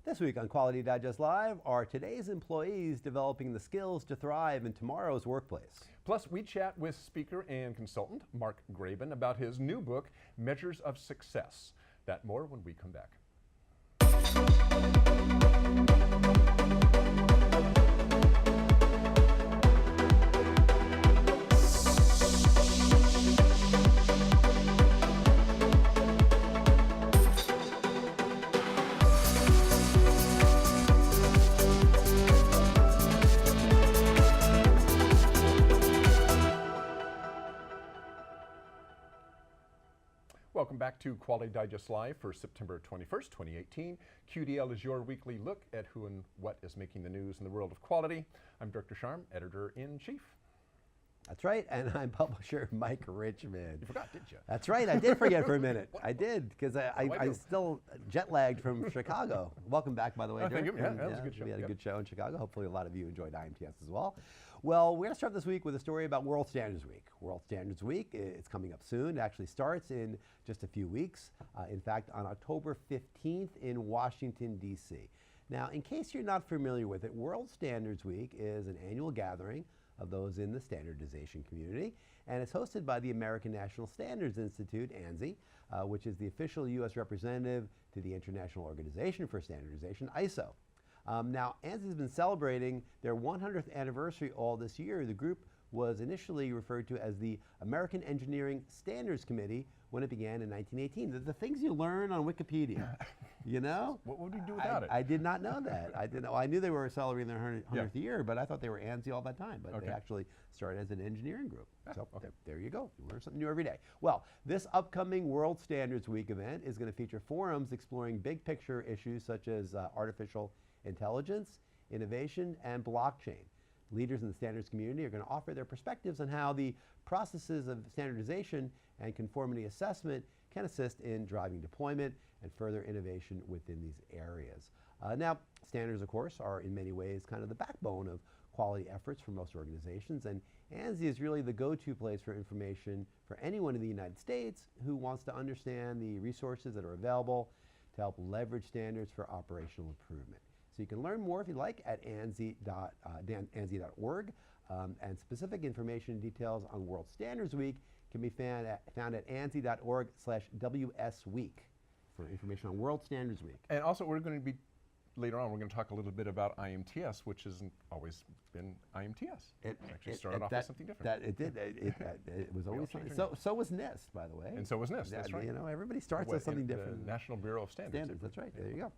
This week on Quality Digest Live, are today's employees developing the skills to thrive in tomorrow's workplace? Plus, we chat with speaker and consultant Mark Graben about his new book, Measures of Success. That more when we come back. Welcome back to Quality Digest Live for September 21st, 2018. QDL is your weekly look at who and what is making the news in the world of quality. I'm Director Sharm, Editor-in-Chief. That's right, and I'm publisher Mike Richmond. You forgot, didn't you? That's right, I did forget for a minute. I did, because I still jet-lagged from Chicago. Welcome back, by the way, Thank Dirk. you. Yeah, that was a good show. We had a good show in Chicago. Hopefully a lot of you enjoyed IMTS as well. Well, we're going to start this week with a story about World Standards Week. World Standards Week, it's coming up soon. It actually starts in just a few weeks. In fact, on October 15th in Washington, D.C. Now, in case you're not familiar with it, World Standards Week is an annual gathering of those in the standardization community, and it's hosted by the American National Standards Institute, ANSI, which is the official U.S. representative to the International Organization for Standardization, ISO. Now, ANSI has been celebrating their 100th anniversary all this year. The group was initially referred to as the American Engineering Standards Committee when it began in 1918. The things you learn on Wikipedia, you know? What would you do without it? I did not know that. I didn't know. I knew they were celebrating their 100th year, but I thought they were ANSI all that time. But they actually started as an engineering group. So there you go. You learn something new every day. Well, this upcoming World Standards Week event is going to feature forums exploring big picture issues such as artificial intelligence, innovation, and blockchain. Leaders in the standards community are going to offer their perspectives on how the processes of standardization and conformity assessment can assist in driving deployment and further innovation within these areas. Now, standards, of course, are in many ways kind of the backbone of quality efforts for most organizations, and ANSI is really the go-to place for information for anyone in the United States who wants to understand the resources that are available to help leverage standards for operational improvement. So you can learn more, if you like, at ANSI.org, and specific information and details on World Standards Week can be found at ANSI.org/WSWeek for information on World Standards Week. And also, we're going to be, later on, we're going to talk a little bit about IMTS, which hasn't always been IMTS. It actually started off as something different. It did. It was always something. So was NIST, by the way. And so was NIST, that's right. You know, everybody starts as something different. The National Bureau of Standards. That's right. There you go.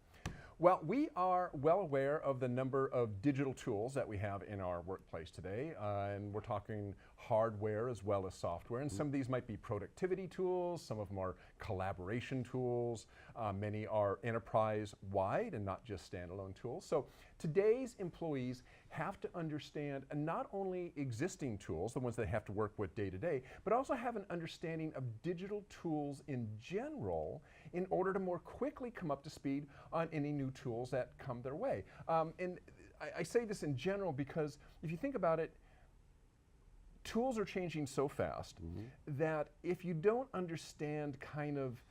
Well, we are well aware of the number of digital tools that we have in our workplace today, and we're talking hardware as well as software, and some of these might be productivity tools, some of them are collaboration tools, many are enterprise-wide and not just standalone tools. So today's employees have to understand not only existing tools, the ones they have to work with day to day, but also have an understanding of digital tools in general in order to more quickly come up to speed on any new tools that come their way. And I say this in general because if you think about it, tools are changing so fast that if you don't understand kind of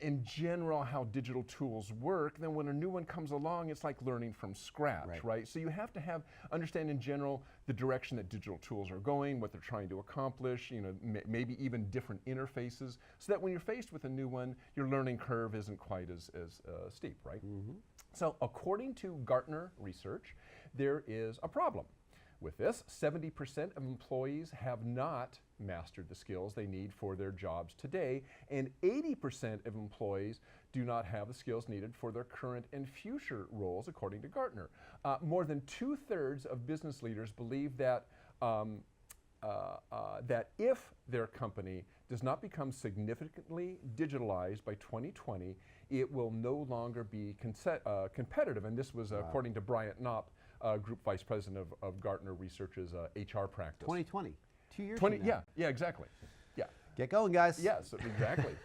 in general how digital tools work, then when a new one comes along, it's like learning from scratch, right? So you have to understand in general the direction that digital tools are going, what they're trying to accomplish, you know, maybe even different interfaces, so that when you're faced with a new one, your learning curve isn't quite as steep, right? So according to Gartner research, there is a problem with this. 70% of employees have not mastered the skills they need for their jobs today, and 80% of employees do not have the skills needed for their current and future roles, according to Gartner. More than 2/3 of business leaders believe that that if their company does not become significantly digitalized by 2020, it will no longer be competitive. And this was according to Bryant Knopp, Group Vice President of Gartner Research's HR practice. 2020, 2 years from now. Yeah, exactly. Yeah. Get going, guys. Yes, exactly.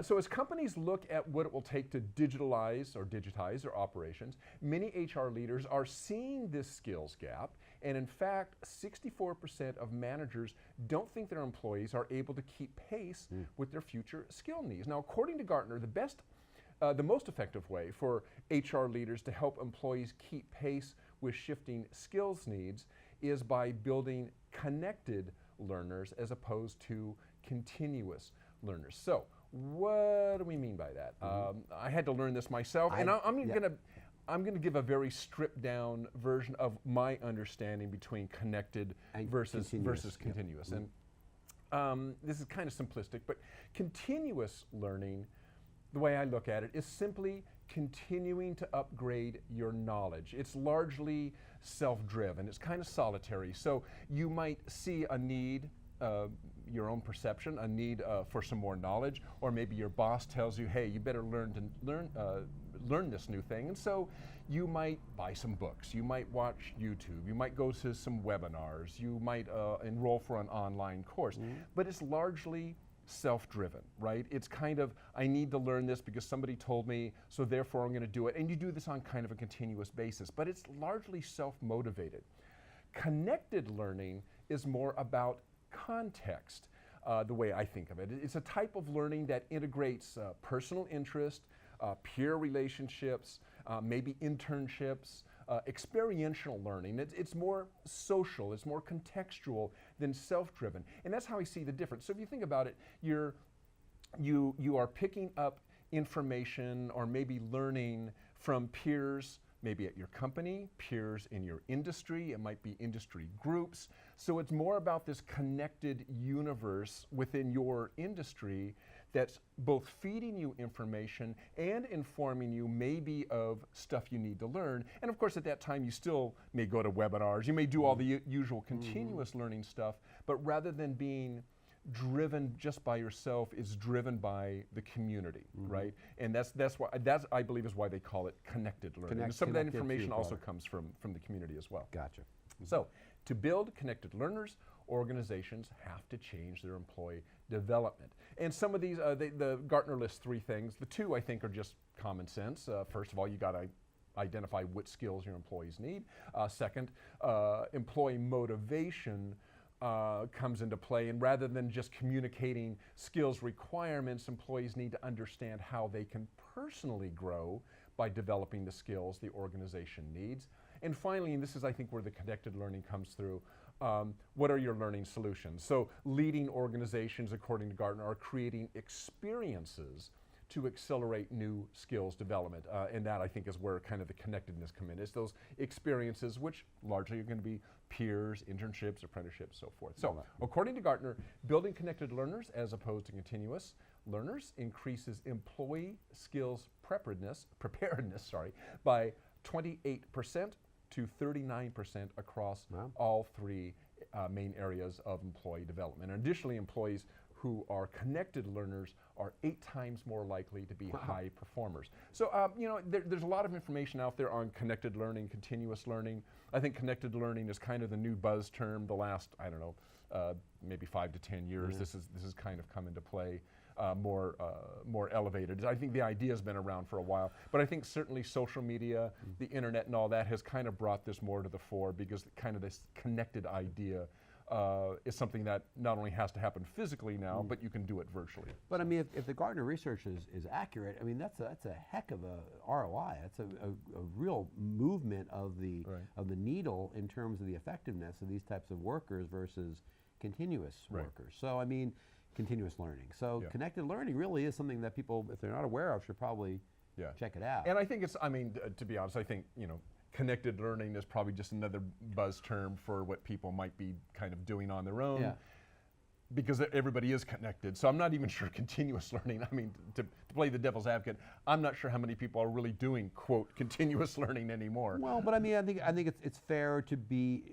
So as companies look at what it will take to digitalize their operations, many HR leaders are seeing this skills gap, and in fact, 64% of managers don't think their employees are able to keep pace with their future skill needs. Now, according to Gartner, the best the most effective way for HR leaders to help employees keep pace with shifting skills needs is by building connected learners as opposed to continuous learners. So, what do we mean by that? I had to learn this myself, and I'm going to give a very stripped down version of my understanding between connected versus continuous. And this is kind of simplistic, but continuous learning, the way I look at it, is simply continuing to upgrade your knowledge. It's largely self-driven. It's kind of solitary. So you might see a need, your own perception, a need for some more knowledge, or maybe your boss tells you, hey, you better learn this new thing. And so you might buy some books, you might watch YouTube, you might go to some webinars, you might enroll for an online course, but it's largely self-driven, right? It's kind of, I need to learn this because somebody told me, so therefore I'm going to do it. And you do this on kind of a continuous basis, but it's largely self-motivated. Connected learning is more about context, the way I think of it. It's a type of learning that integrates personal interest, peer relationships, maybe internships, experiential learning. It's more social, it's more contextual than self-driven. And that's how I see the difference. So if you think about it, you are picking up information or maybe learning from peers, maybe at your company, peers in your industry, it might be industry groups. So it's more about this connected universe within your industry that's both feeding you information and informing you maybe of stuff you need to learn. And of course at that time you still may go to webinars, you may do all the usual continuous learning stuff, but rather than being driven just by yourself, it's driven by the community, right? And that's why, I believe is why they call it connected learning. And some of that information also comes from the community as well. Gotcha. So to build connected learners, organizations have to change their employee development. And some of these, the Gartner lists 3 things. The 2 I think are just common sense. First of all, you got to identify what skills your employees need. Second, employee motivation comes into play, and rather than just communicating skills requirements, employees need to understand how they can personally grow by developing the skills the organization needs. And finally, and this is I think where the connected learning comes through, what are your learning solutions? So leading organizations, according to Gartner, are creating experiences to accelerate new skills development. And that I think is where kind of the connectedness come in. It's those experiences which largely are going to be peers, internships, apprenticeships, so forth. So according to Gartner, building connected learners as opposed to continuous learners increases employee skills preparedness by 28% to 39% across all 3 main areas of employee development. And additionally, employees who are connected learners are 8 times more likely to be high performers. So, there's a lot of information out there on connected learning, continuous learning. I think connected learning is kind of the new buzz term the last, I don't know, maybe 5 to 10 years. This is kind of come into play. More elevated. I think the idea has been around for a while, but I think certainly social media, the internet and all that has kind of brought this more to the fore, because kind of this connected idea is something that not only has to happen physically now, but you can do it virtually. But I mean, if the Gartner research is accurate, I mean, that's a heck of a ROI. That's a real movement of the needle in terms of the effectiveness of these types of workers versus continuous workers. So I mean, continuous learning. So connected learning really is something that people, if they're not aware of, should probably check it out. And I think it's, I mean, to be honest, I think, connected learning is probably just another buzz term for what people might be kind of doing on their own. Because everybody is connected. So I'm not even sure continuous learning, I mean, to play the devil's advocate, I'm not sure how many people are really doing, quote, continuous learning anymore. Well, but I mean, I think it's fair to be,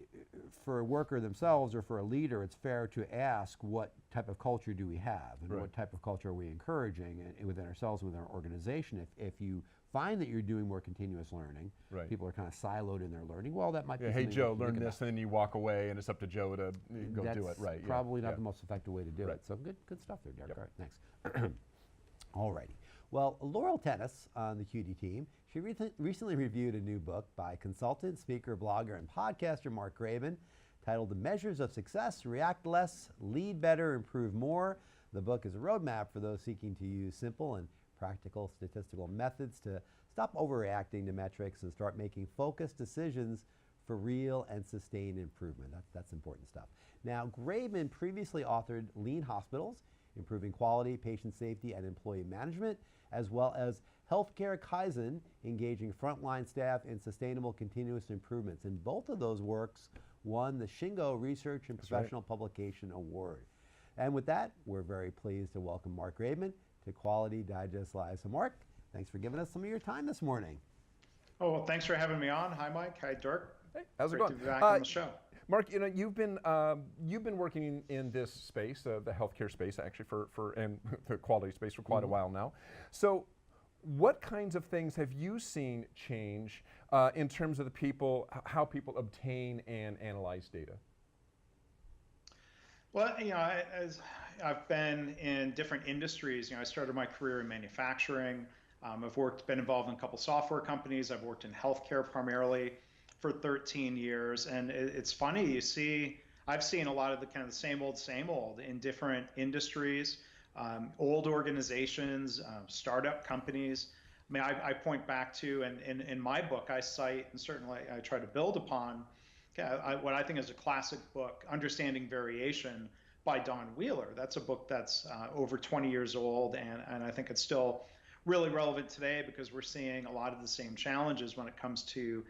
for a worker themselves or for a leader, it's fair to ask what type of culture do we have, and what type of culture are we encouraging within ourselves, within our organization. If you find that you're doing more continuous learning, people are kind of siloed in their learning, well, that might be hey Joe, learn this, and then you walk away and it's up to Joe to go do it. That's probably not the most effective way to do it. So good stuff there, Derek. All right, thanks. Alrighty. Well, Laurel Tennis on the QD team, she recently reviewed a new book by consultant, speaker, blogger, and podcaster Mark Graban, titled The Measures of Success: React Less, Lead Better, Improve More. The book is a roadmap for those seeking to use simple and practical statistical methods to stop overreacting to metrics and start making focused decisions for real and sustained improvement. That's important stuff. Now, Graveman previously authored Lean Hospitals, Improving Quality, Patient Safety, and Employee Management, as well as Healthcare Kaizen, Engaging Frontline Staff in Sustainable Continuous Improvements. And both of those works won the Shingo Research and Professional Publication Award. And with that, we're very pleased to welcome Mark Graveman to Quality Digest Live. So Mark, thanks for giving us some of your time this morning. Oh, well, thanks for having me on. Hi, Mike. Hi, Dirk. Hey, how's it Great going? to be back on the show. Mark, you've been working in this space, the healthcare space, actually, and the quality space for quite a while now. So, what kinds of things have you seen change in terms of how people obtain and analyze data? Well, as I've been in different industries, I started my career in manufacturing. I've been involved in a couple software companies. I've worked in healthcare primarily for 13 years. And it's funny, I've seen a lot of the kind of the same old in different industries, old organizations, startup companies. I mean, I point back to, and in my book, I cite, and certainly I try to build upon, what I think is a classic book, Understanding Variation by Don Wheeler. That's a book that's over 20 years old, and I think it's still really relevant today because we're seeing a lot of the same challenges when it comes to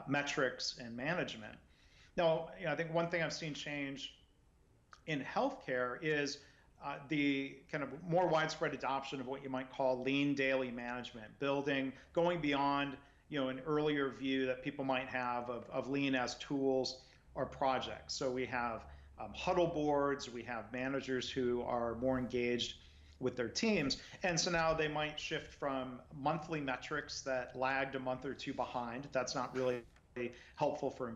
metrics and management. Now, I think one thing I've seen change in healthcare is the kind of more widespread adoption of what you might call lean daily management, going beyond an earlier view that people might have of lean as tools or projects. So we have huddle boards, we have managers who are more engaged with their teams. And so now they might shift from monthly metrics that lagged a month or two behind. That's not really helpful for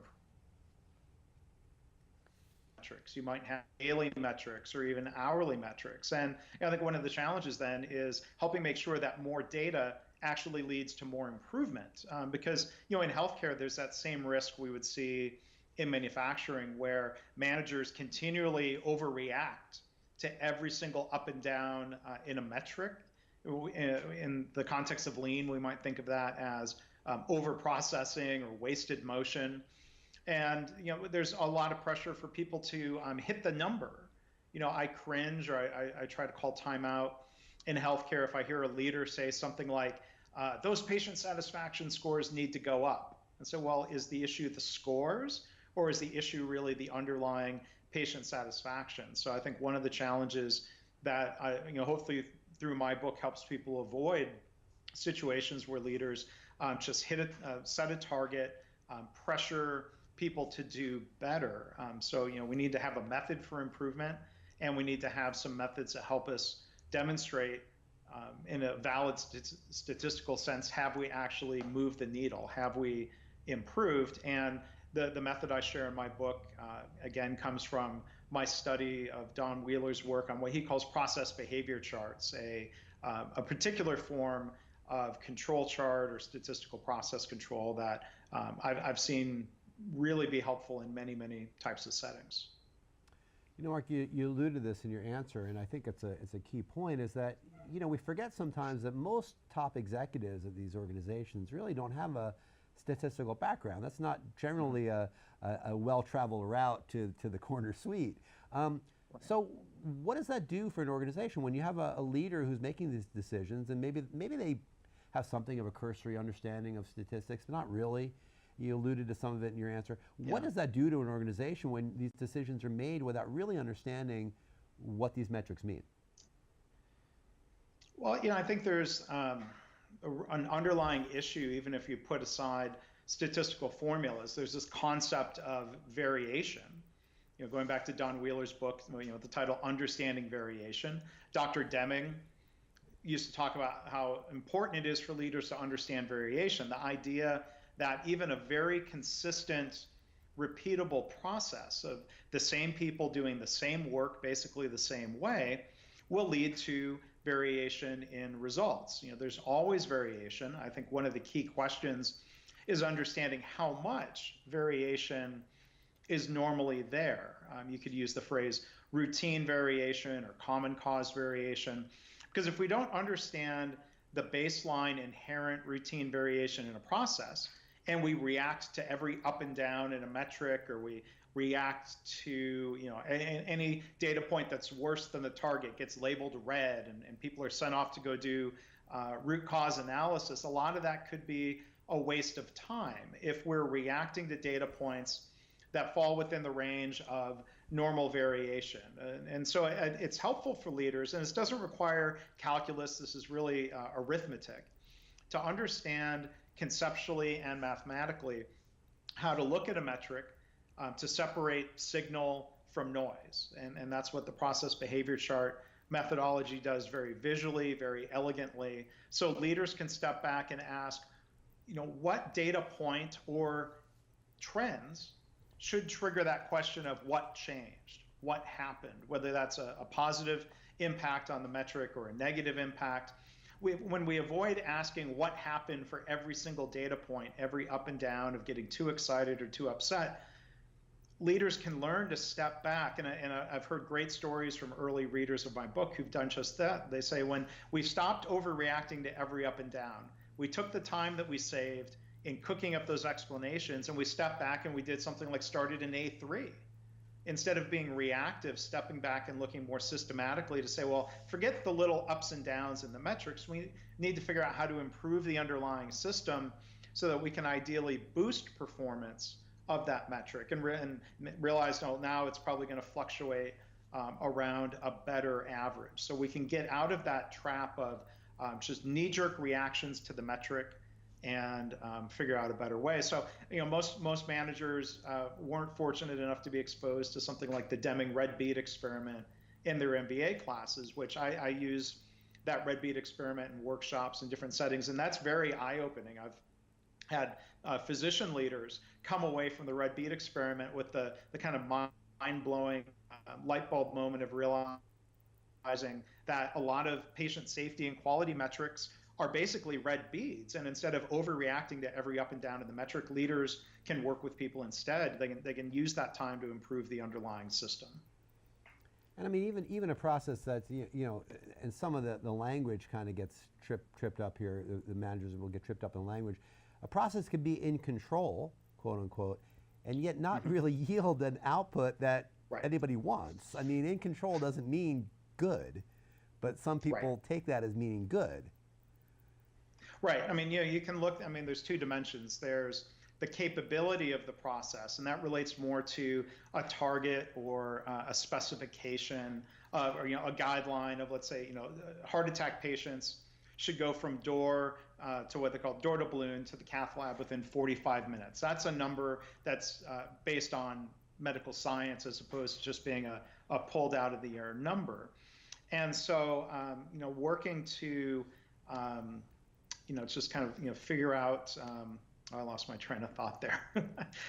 metrics. You might have daily metrics or even hourly metrics. And I think one of the challenges then is helping make sure that more data actually leads to more improvement. Because in healthcare, there's that same risk we would see in manufacturing where managers continually overreact to every single up and down in a metric. In the context of lean, we might think of that as over-processing or wasted motion. And there's a lot of pressure for people to hit the number. I cringe, or I try to call timeout in healthcare if I hear a leader say something like, those patient satisfaction scores need to go up. And so, well, is the issue the scores, or is the issue really the underlying patient satisfaction? So I think one of the challenges that hopefully through my book helps people avoid situations where leaders just set a target, pressure people to do better. So we need to have a method for improvement, and we need to have some methods that help us demonstrate in a valid statistical sense, have we actually moved the needle? Have we improved? And the method I share in my book, again, comes from my study of Don Wheeler's work on what he calls process behavior charts, a particular form of control chart or statistical process control that I've seen really be helpful in many, many types of settings. Mark, you alluded to this in your answer, and I think it's a key point, is that we forget sometimes that most top executives of these organizations really don't have a statistical background. That's not generally a well-traveled route to the corner suite. So what does that do for an organization when you have a leader who's making these decisions, and maybe they have something of a cursory understanding of statistics, but not really? You alluded to some of it in your answer. Yeah. What does that do to an organization when these decisions are made without really understanding what these metrics mean? Well, I think there's an underlying issue, even if you put aside statistical formulas. There's this concept of variation. Going back to Don Wheeler's book, the title Understanding Variation. Dr. Deming used to talk about how important it is for leaders to understand variation. The idea that even a very consistent, repeatable process of the same people doing the same work basically the same way will lead to variation in results. There's always variation. I think one of the key questions is understanding how much variation is normally there. You could use the phrase routine variation or common cause variation, because if we don't understand the baseline inherent routine variation in a process, and we react to every up and down in a metric, or we react to any data point that's worse than the target gets labeled red, and people are sent off to go do root cause analysis, a lot of that could be a waste of time if we're reacting to data points that fall within the range of normal variation. And so it's helpful for leaders, and this doesn't require calculus, this is really arithmetic, to understand conceptually and mathematically how to look at a metric to separate signal from noise. And that's what the process behavior chart methodology does very visually, very elegantly. So leaders can step back and ask, what data point or trends should trigger that question of what changed, what happened, whether that's a positive impact on the metric or a negative impact. When we avoid asking what happened for every single data point, every up and down of getting too excited or too upset, leaders can learn to step back. And I've heard great stories from early readers of my book who've done just that. They say, when we stopped overreacting to every up and down, we took the time that we saved in cooking up those explanations, and we stepped back and we did something like started in A3. Instead of being reactive, stepping back and looking more systematically to say, well, forget the little ups and downs in the metrics. We need to figure out how to improve the underlying system so that we can ideally boost performance of that metric, and realize, no, now it's probably going to fluctuate around a better average. So we can get out of that trap of just knee-jerk reactions to the metric and figure out a better way. So, most managers weren't fortunate enough to be exposed to something like the Deming red bead experiment in their MBA classes, which I use that red bead experiment in workshops in different settings, and that's very eye-opening. I've had physician leaders come away from the red bead experiment with the kind of mind-blowing light bulb moment of realizing that a lot of patient safety and quality metrics are basically red beads. And instead of overreacting to every up and down in the metric, leaders can work with people instead. They can use that time to improve the underlying system. And I mean, even a process that's, and some of the language kind of gets tripped up here, the managers will get tripped up in language. A process could be in control, quote unquote, and yet not really yield an output that anybody wants. I mean, in control doesn't mean good, but some people take that as meaning good. Right. I mean, you can look, there's two dimensions. There's the capability of the process, and that relates more to a target or a specification or a guideline of, let's say, heart attack patients should go from door to what they call door to balloon to the cath lab within 45 minutes. That's a number that's based on medical science as opposed to just being a pulled out of the air number. And so, working to, it's just kind of, figure out, I lost my train of thought there,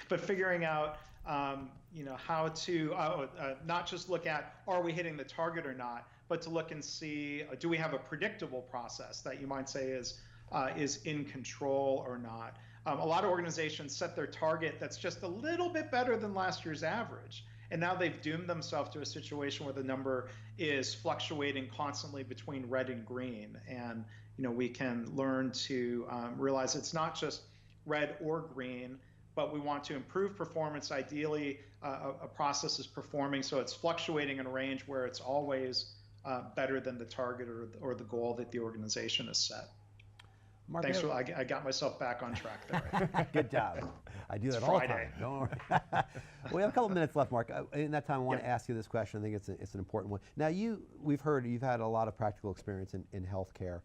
but figuring out, how to not just look at, are we hitting the target or not, but to look and see, do we have a predictable process that you might say is in control or not. A lot of organizations set their target that's just a little bit better than last year's average. And now they've doomed themselves to a situation where the number is fluctuating constantly between red and green. And we can learn to realize it's not just red or green, but we want to improve performance. Ideally, a process is performing so it's fluctuating in a range where it's always better than the target or the goal that the organization has set. Mark, thanks for, I got myself back on track there. Right? Good job. I do that all the time. Don't worry. We have a couple minutes left, Mark. In that time, I want to ask you this question. I think it's an important one. Now, we've heard you've had a lot of practical experience in healthcare.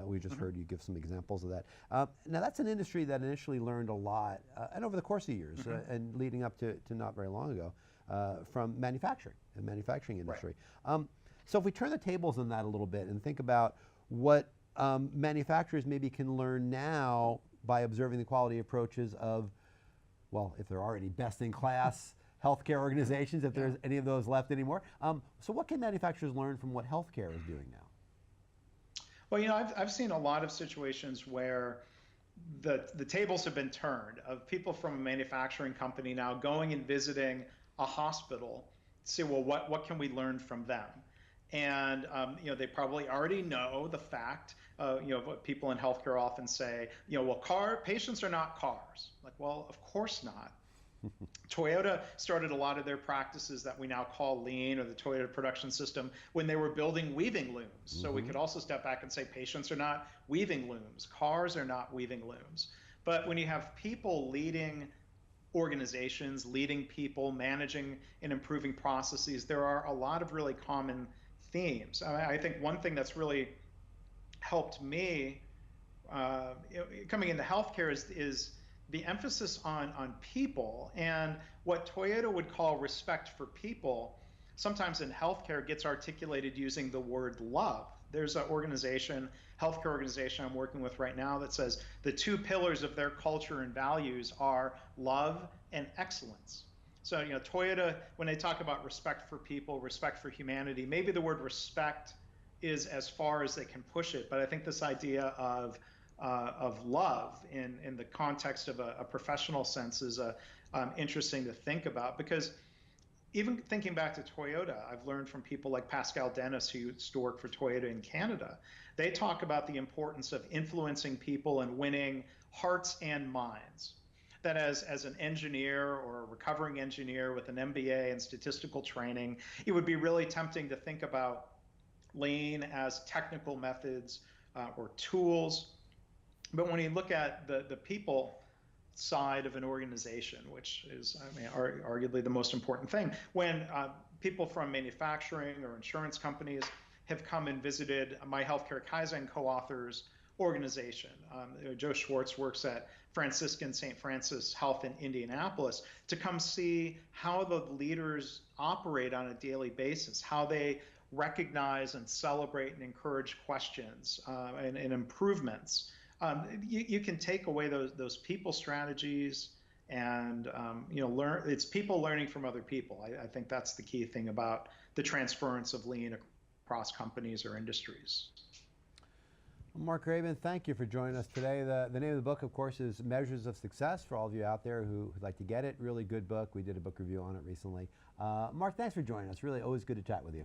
We just heard you give some examples of that. Now, that's an industry that initially learned a lot, and over the course of years, and leading up to not very long ago, from manufacturing, the manufacturing industry. Right. So if we turn the tables on that a little bit and think about what manufacturers maybe can learn now by observing the quality approaches of, well, if there are any best-in-class healthcare organizations, if there's any of those left anymore. So what can manufacturers learn from what healthcare is doing now? Well, I've seen a lot of situations where the tables have been turned of people from a manufacturing company now going and visiting a hospital to see, well, what can we learn from them? And they probably already know the fact, what people in healthcare often say, well, patients are not cars. Like, well, of course not. Toyota started a lot of their practices that we now call lean, or the Toyota production system, when they were building weaving looms. So we could also step back and say patients are not weaving looms, cars are not weaving looms. But when you have people leading organizations, leading people, managing and improving processes, there are a lot of really common themes. I think one thing that's really helped me coming into healthcare is the emphasis on people, and what Toyota would call respect for people sometimes in healthcare gets articulated using the word love. There's an organization, healthcare organization I'm working with right now, that says the two pillars of their culture and values are love and excellence. So, Toyota, when they talk about respect for people, respect for humanity, maybe the word respect is as far as they can push it, but I think this idea of love in the context of a professional sense is interesting to think about, because even thinking back to Toyota, I've learned from people like Pascal Dennis, who used to work for Toyota in Canada. They talk about the importance of influencing people and winning hearts and minds. That as an engineer or a recovering engineer with an MBA and statistical training, it would be really tempting to think about lean as technical methods or tools. But when you look at the people side of an organization, which is, arguably the most important thing, when people from manufacturing or insurance companies have come and visited my Healthcare Kaizen co-authors organization. Joe Schwartz works at Franciscan St. Francis Health in Indianapolis, to come see how the leaders operate on a daily basis, how they recognize and celebrate and encourage questions and improvements. You can take away those people strategies and learn. It's people learning from other people. I think that's the key thing about the transference of lean across companies or industries. Mark Graban, thank you for joining us today. The name of the book, of course, is Measures of Success, for all of you out there who would like to get it. Really good book. We did a book review on it recently. Mark, thanks for joining us. Really always good to chat with you.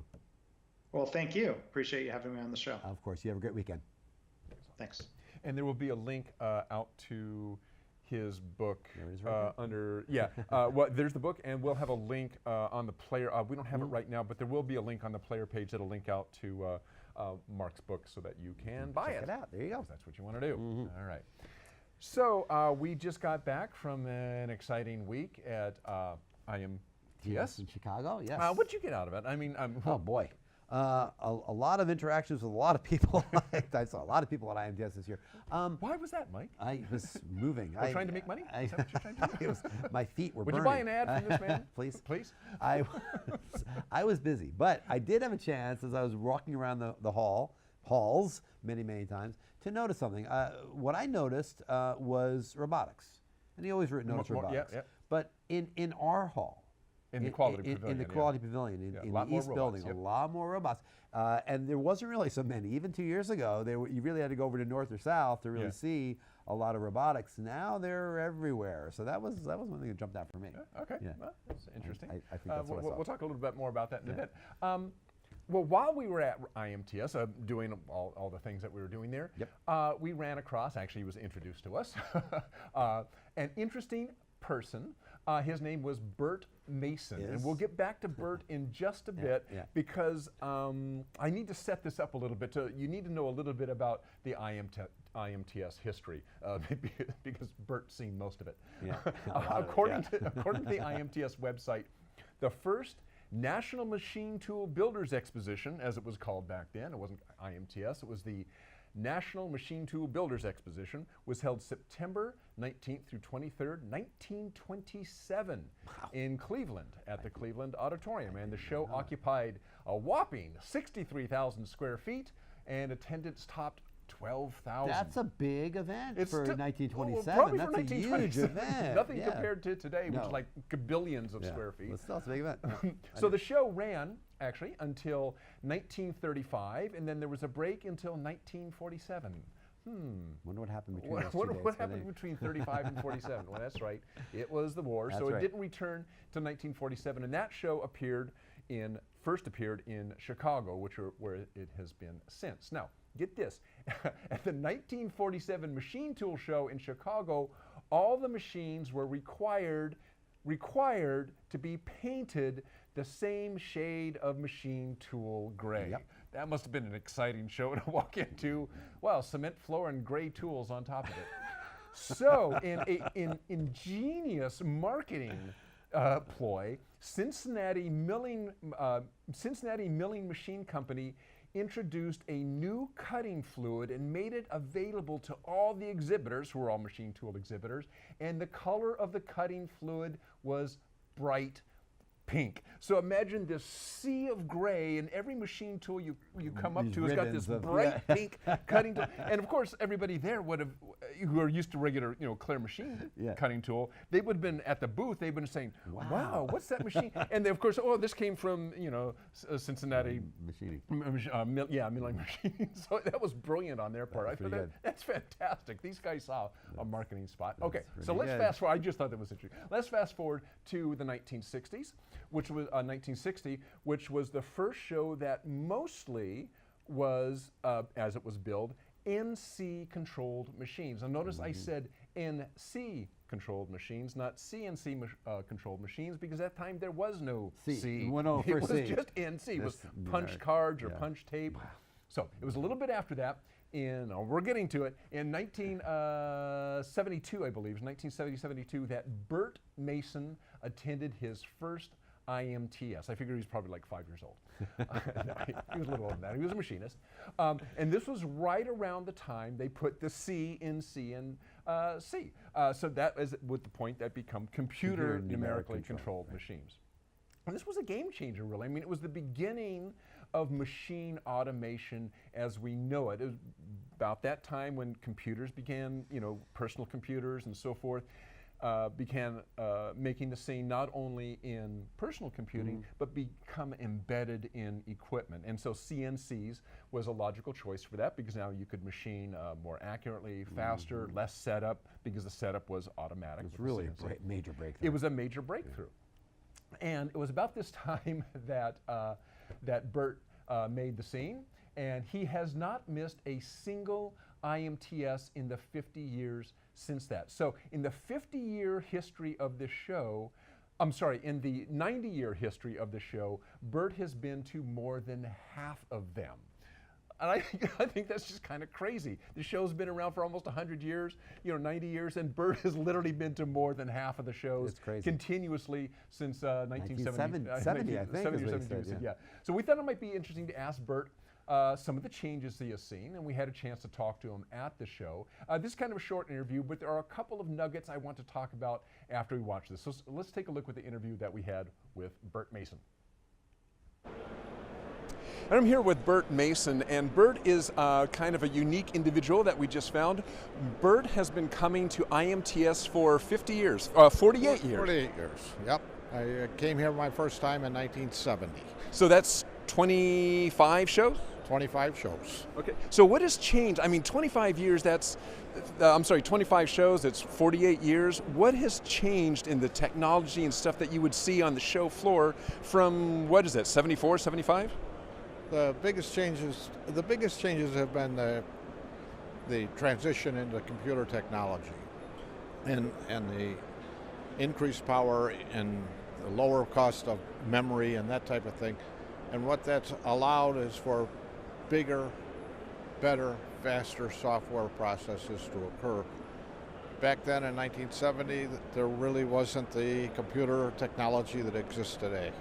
Well, thank you. Appreciate you having me on the show. Of course. You have a great weekend. Thanks. And there will be a link out to his book there it is right under, there's the book, and we'll have a link on the player. We don't have it right now, but there will be a link on the player page that'll link out to Mark's book so that you can buy Check it out. There you go. That's what you want to do. All right. So we just got back from an exciting week at IMTS in Chicago. Yes. What'd you get out of it? I mean, oh boy. A lot of interactions with a lot of people. I saw a lot of people at IMTS this year. Why was that, Mike? I was moving. Trying to make money? Is that what you're trying to do? My feet were Would burning. you buy an ad from this man? Please. Please. I was busy, but I did have a chance as I was walking around the halls many times to notice something. What I noticed was robotics. And you always notice robotics. Yeah. But in our hall, in the quality pavilion. In the quality pavilion, in the East building, a lot more robots. And there wasn't really so many. Even 2 years ago, you really had to go over to north or south to really see a lot of robotics. Now they're everywhere. So that was one thing that jumped out for me. Okay, yeah. Well, that's interesting. I think that's what I saw. We'll talk a little bit more about that in a bit. Well, while we were at IMTS, doing all the things that we were doing there, we ran across, actually he was introduced to us, an interesting person. His name was Bert Mason, and we'll get back to Bert in just a bit because I need to set this up a little bit. You need to know a little bit about the IMTS history because Bert's seen most of it. Yeah, according to the IMTS website, the first National Machine Tool Builders Exposition, as it was called back then, it wasn't IMTS, it was the National Machine Tool Builders Exposition, was held September 19th through 23rd, 1927 in Cleveland at the Cleveland Auditorium. And the show occupied a whopping 63,000 square feet and attendance topped 12,000. That's a big event for 1927. Probably That's for a huge event. Nothing compared to today, which is like billions of square feet. But still, it's a big event. So the show ran, actually, until 1935, and then there was a break until 1947. Wonder what happened between those 2 days. What happened between 35 and 47? Well, that's right. It was the war, so it didn't return to 1947, and that show appeared in first appeared in Chicago, where it has been since. Now, get this, at the 1947 Machine Tool Show in Chicago, all the machines were required to be painted the same shade of machine tool gray. Yep. That must have been an exciting show to walk into. Well, cement floor and gray tools on top of it. So, in an ingenious marketing ploy, Cincinnati Milling Machine Company introduced a new cutting fluid and made it available to all the exhibitors, who were all machine tool exhibitors, and the color of the cutting fluid was bright pink. So imagine this sea of gray, and every machine tool you come up These to has got this ribbons of- bright yeah. pink cutting tool. And of course, everybody there would have, who are used to regular, clear machine Yeah. cutting tool, they would have been at the booth, they've been saying, Wow. wow, what's that machine? And they, of course, oh, this came from, Cincinnati Machining. milling machines. So that was brilliant on their part. I thought pretty good. that's fantastic. These guys saw a marketing spot. Okay, pretty so let's good. fast forward. I just thought that was interesting. Let's fast forward to the 1960s, which was 1960, which was the first show that mostly was, as it was billed, NC-controlled machines. Now notice I said NC-controlled machines, not CNC-controlled machines, because at that time there was no C. C. Went over It for was C. just NC. It was This- punch yeah. cards or Yeah. punch tape. So it was a little bit after that. We're getting to it. In 1972, I believe, it was 1970-72, that Bert Mason attended his first IMTS. I figure he's probably like 5 years old. No, he was a little older than that. He was a machinist. And this was right around the time they put the C in C and C. So that is with the point that become computer numerically controlled machines. And this was a game changer, really. I mean, it was the beginning of machine automation as we know it. It was about that time when computers began, personal computers and so forth, began making the scene not only in personal computing, but become embedded in equipment. And so CNCs was a logical choice for that, because now you could machine more accurately, faster, less setup, because the setup was automatic. It was with the really CNC. a major breakthrough. It was a major breakthrough. And it was about this time that, that Bert made the scene, and he has not missed a single IMTS in the 50 years since that. So in the 50-year history of this show, in the 90-year history of the show, Bert has been to more than half of them. And I think that's just kind of crazy. The show's been around for almost 100 years, 90 years, and Bert has literally been to more than half of the shows It's crazy. continuously since 1970. 1970, I think, is what he 1972, said, yeah. So we thought it might be interesting to ask Bert some of the changes he has seen, and we had a chance to talk to him at the show. This is kind of a short interview, but there are a couple of nuggets I want to talk about after we watch this. So let's take a look at the interview that we had with Bert Mason. And I'm here with Bert Mason, and Bert is kind of a unique individual that we just found. Bert has been coming to IMTS for 50 years, 48 years. 48 years, yep. I came here my first time in 1970. So that's 25 shows? 25 shows. Okay. So what has changed? I mean, 25 years, 25 shows, that's 48 years. What has changed in the technology and stuff that you would see on the show floor from, 74, 75? The biggest changes have been the transition into computer technology and the increased power and the lower cost of memory and that type of thing. And what that's allowed is for bigger, better, faster software processes to occur. Back then in 1970, there really wasn't the computer technology that exists today.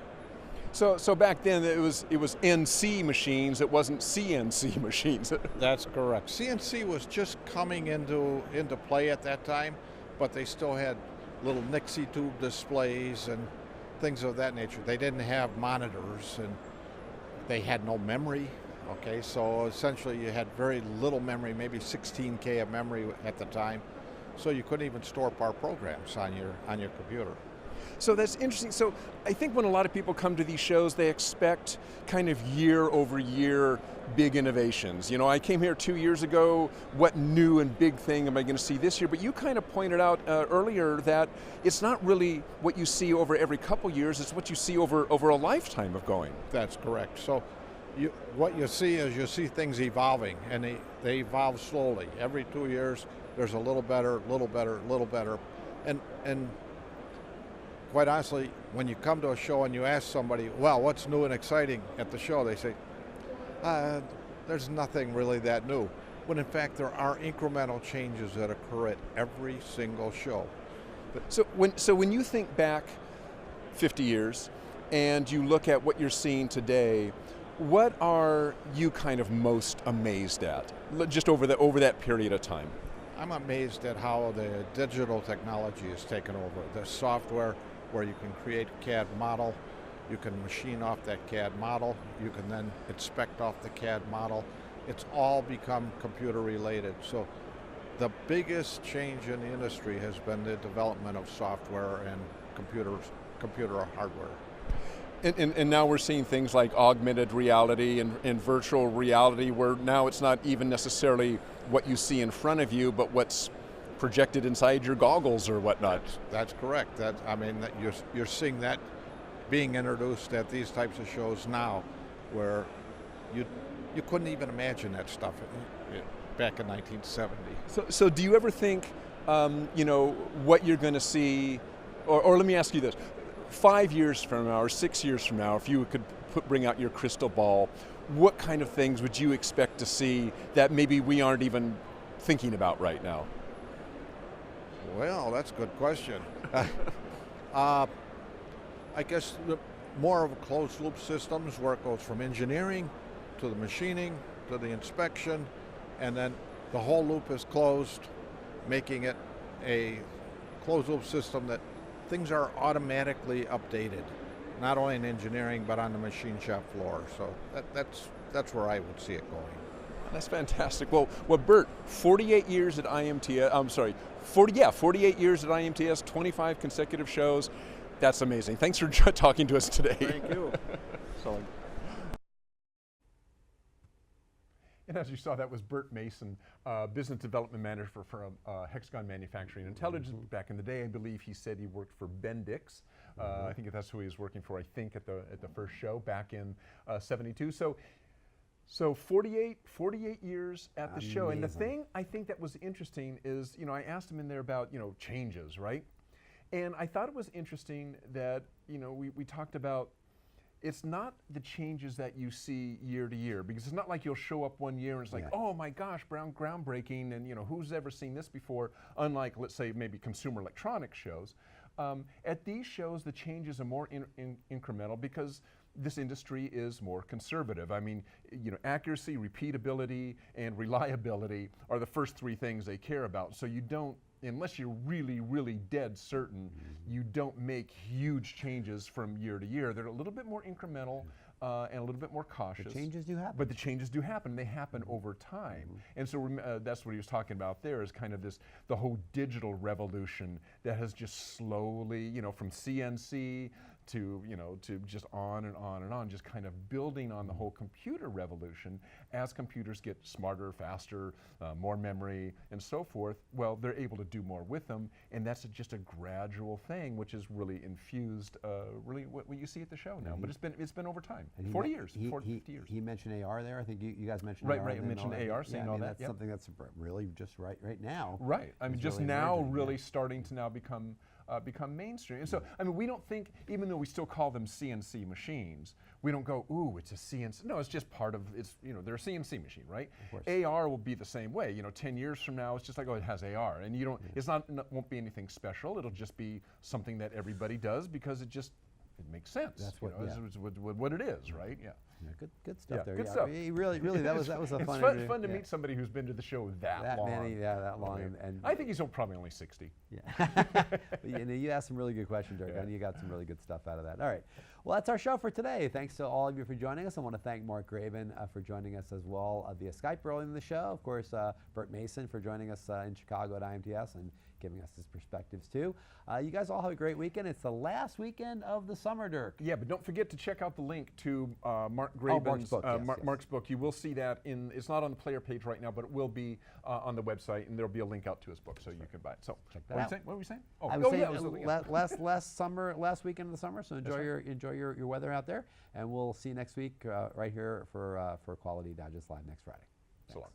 So back then it was NC machines, it wasn't CNC machines. That's correct. CNC was just coming into play at that time, but they still had little Nixie tube displays and things of that nature. They didn't have monitors and they had no memory. Okay, so essentially you had very little memory, maybe 16K of memory at the time, so you couldn't even store part programs on your computer. So that's interesting. So I think when a lot of people come to these shows, they expect kind of year over year big innovations. You know, I came here 2 years ago, what new and big thing am I going to see this year? But you kind of pointed out earlier that it's not really what you see over every couple years, it's what you see over a lifetime of going. That's correct. So what you see is you see things evolving, and they evolve slowly. Every 2 years, there's a little better, little better, little better. And quite honestly, when you come to a show and you ask somebody, well, what's new and exciting at the show, they say, there's nothing really that new. When in fact, there are incremental changes that occur at every single show. But so when you think back 50 years and you look at what you're seeing today, what are you kind of most amazed at, just over that period of time? I'm amazed at how the digital technology has taken over. The software where you can create a CAD model, you can machine off that CAD model, you can then inspect off the CAD model. It's all become computer related. So the biggest change in the industry has been the development of software and computer hardware. And now we're seeing things like augmented reality and virtual reality, where now it's not even necessarily what you see in front of you, but what's projected inside your goggles or whatnot. That's correct. You're seeing that being introduced at these types of shows now, where you couldn't even imagine that stuff back in 1970. So do you ever think, what you're going to see, or let me ask you this, 5 years from now or 6 years from now, if you could bring out your crystal ball, what kind of things would you expect to see that maybe we aren't even thinking about right now? Well, that's a good question. I guess more of a closed loop systems where it goes from engineering to the machining to the inspection, and then the whole loop is closed, making it a closed loop system that things are automatically updated, not only in engineering but on the machine shop floor. So that's where I would see it going. That's fantastic. Well, Bert, 48 years at IMTS. I'm sorry, 48 years at IMTS, 25 consecutive shows. That's amazing. Thanks for talking to us today. Thank you. And as you saw, that was Bert Mason, Business Development Manager for Hexagon Manufacturing Intelligence. Back in the day, I believe he said he worked for Bendix. I think that's who he was working for, I think, at the first show back in '72. So 48 years at the show. And the thing I think that was interesting is, I asked him in there about, changes, right? And I thought it was interesting that, we talked about, it's not the changes that you see year to year, because it's not like you'll show up one year and it's like, oh my gosh, groundbreaking, and who's ever seen this before, unlike, let's say, maybe consumer electronics shows. At these shows, the changes are more incremental because this industry is more conservative. I mean, accuracy, repeatability, and reliability are the first three things they care about. So you don't, unless you're really, really dead certain, you don't make huge changes from year to year. They're a little bit more incremental and a little bit more cautious. The changes do happen. But the changes do happen. They happen over time. And so that's what he was talking about there, is kind of the whole digital revolution that has just slowly, from CNC to just on and on and on, just kind of building on the whole computer revolution. As computers get smarter, faster, more memory, and so forth, well, they're able to do more with them, and that's just a gradual thing, which is really infused, really what you see at the show now. But it's been over time, 40 years, 50 years. He mentioned AR there. I think you guys mentioned AR. Right, I mentioned AR, seeing all that. That's something that's really just right now. Right, I mean, just really now emerging, really starting to now become mainstream. And so, I mean, we don't think, even though we still call them CNC machines, we don't go, ooh, it's a CNC. No, it's just part of, they're a CNC machine, right? AR will be the same way. 10 years from now, it's just like, oh, it has AR. And won't be anything special. It'll just be something that everybody does because it makes sense. That's what, what it is, right? Yeah. Good stuff there. Good stuff. Really, that was a fun. It's fun to meet somebody who's been to the show that long. That long. And I think he's probably only 60. Yeah. You asked some really good questions, Dirk, and you got some really good stuff out of that. All right. Well, that's our show for today. Thanks to all of you for joining us. I want to thank Mark Graven for joining us as well via Skype early in the show. Of course, Bert Mason for joining us in Chicago at IMTS, and giving us his perspectives too. You guys all have a great weekend. It's the last weekend of the summer, Dirk. Yeah, but don't forget to check out the link to Mark Graben's Mark's book. You will see that it's not on the player page right now, but it will be on the website, and there'll be a link out to his book, so you can buy it. So check that out. What were we saying? I was saying last weekend of the summer. So enjoy your weather out there, and we'll see you next week right here for Quality Digest Live next Friday. So long.